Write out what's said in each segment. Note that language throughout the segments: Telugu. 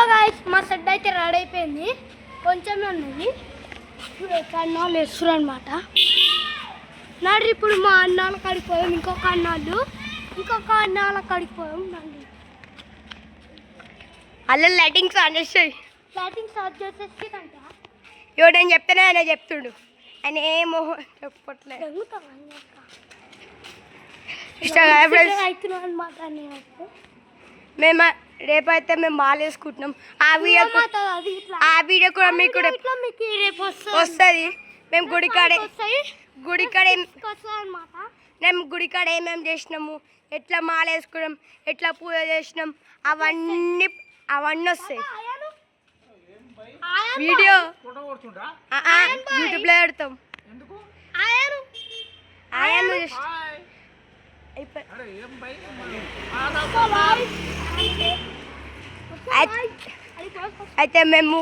హలో గాయ్స్, మా సెట్ అయితే రెడీ అయిపోయింది. కొంచెమే ఉన్నది. కన్నాళ్ళు వేస్తున్నారు అనమాట. నాడు ఇప్పుడు మా అన్నాళ్ళ కాడికి పోయాం. ఇంకొక అన్నాళ్ళ కాడికి పోయాం. నండి అలా లైటింగ్స్ ఆన్ చేస్తాయి. లైటింగ్ స్టార్ట్ చేసేసి అంట ఇవ్వ నేను చెప్తానే ఆయన చెప్తుండు. ఆయన ఏమో చెప్పట్లేదు. అవుతున్నాం అనమాట. మేము రేపైతే మేము మాల వేసుకుంటున్నాం. ఆ వీడియో కూడా మీకు వస్తుంది. మేము గుడికాడ మేము గుడికాడ ఏమేమి చేసినాము, ఎట్లా మాల వేసుకున్నాం, ఎట్లా పూజ చేసినాం, అవన్నీ వస్తాయి. వీడియో యూట్యూబ్లో పెడతాం. అయితే మేము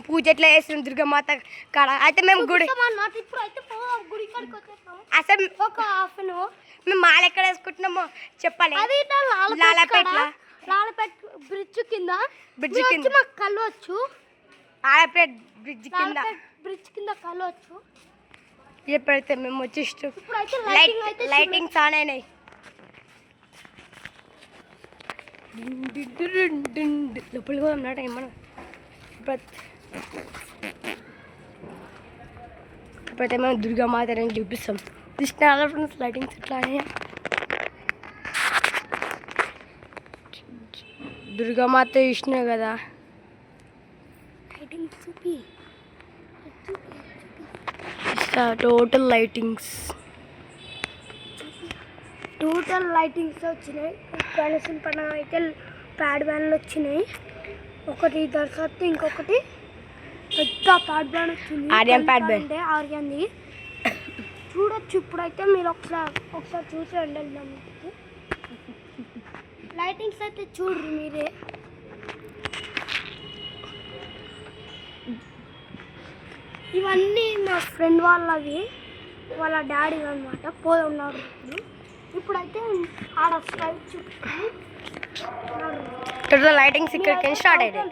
పూజ ఎట్లా చేస్తాం దుర్గమాత కాడ. అయితే మేము గుడి అసలు ఒక హాఫ్ అన్ అవర్ మేము మాల ఎక్కడ వేసుకుంటున్నామో చెప్పాలి. లాలపేట బ్రిడ్జ్ కింద మాకు కలవచ్చు. లాలపేట బ్రిడ్జ్ కింద కలవచ్చు. ఎప్పుడైతే మేము వచ్చేస్తాం లైటింగ్స్ ఆన్ అయినాయి. లోపలికి పోదాం నాట ఏమన్నా. ఇప్పుడైతే మనం దుర్గామాతని చూపిస్తాం. కృష్ణ ఫ్రెండ్స్ లైటింగ్స్ ఇట్లా దుర్గామాత చూసినా కదా. టోటల్ లైటింగ్స్ వచ్చినాయి. గణేశన్ పండుగ అయితే ప్యాడ్ బ్యాన్లు వచ్చినాయి. ఒకటి దర్శత్, ఇంకొకటి పెద్ద ప్యాడ్ బ్యాన్ వచ్చింది. ఆర్యంది చూడొచ్చు. ఇప్పుడైతే మీరు ఒకసారి చూసి వెళ్ళాం. లైటింగ్స్ అయితే చూడ్రి మీరే. ఇవన్నీ మా ఫ్రెండ్ వాళ్ళవి, వాళ్ళ డాడీ అనమాట. ఉన్నారు. ఇప్పుడైతే ఆడ స్ట్రైట్ లైటింగ్స్ ఇక్కడికి స్టార్ట్ అయినాయి.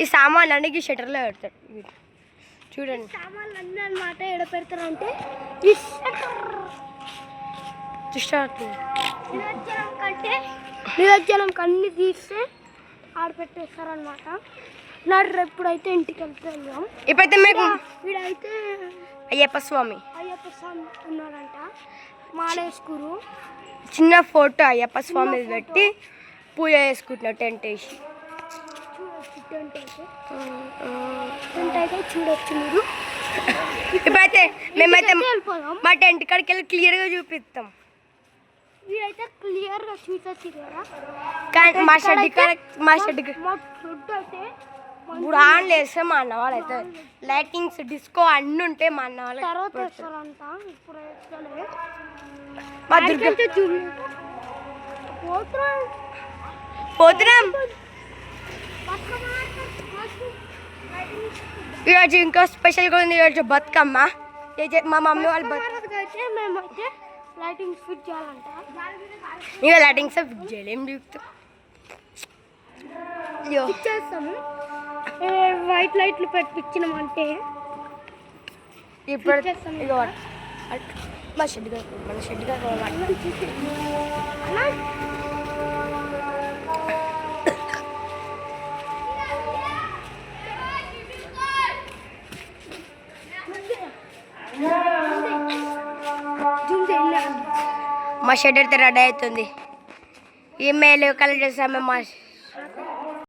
ఈ సామాన్లు అన్ని షట్టర్లో పెడతారు. చూడండి సామాన్లు అన్నీ అనమాట. ఎడ పెడతారంటే నిరజ్జనం కన్నీ తీస్తే ఆడ పెట్టేస్తారనమాట. ఎప్పుడైతే ఇంటికి వెళ్తాం. ఇప్పుడైతే మీకు వీడైతే అయ్యప్ప స్వామి ఉన్నాడంట. మాలేసుకురు చిన్న ఫోటో అయ్యప్ప స్వామి పెట్టి పూజ చేసుకుంటున్నాం. టెంట్ వేసి చూడొచ్చు మీరు. ఇప్పుడైతే మేమైతే మా టెంట్ కాడికి వెళ్ళి క్లియర్గా చూపిస్తాం. వీడైతే క్లియర్గా చూసొచ్చు కదా. కానీ మా షెడ్ అయితే ఇప్పుడు ఆన్ చేస్తే మా అన్న వాళ్ళు అయితే లైటింగ్స్ డిస్కో అన్నీ ఉంటే మా అన్న వాళ్ళు తర్వాత వేస్తారంట. ఇప్పుడు పోతున్నాం. ఈరోజు ఇంకో స్పెషల్గా ఉంది. ఈరోజు బతుకమ్మ. మా మమ్మీ వాళ్ళు అయితే మేమైతే లైటింగ్స్ ఫిట్ చేయాలంట. ఇక లైటింగ్స్ ఫిట్ చేయలేం. చేస్తాము. వైట్ లైట్లు పెట్టించినామంటే ఇప్పుడు మా షెడ్గా మా షెడ్ అయితే రెడీ అవుతుంది. ఈమెయిల్ కలెక్ట్ చేస్తాము. మా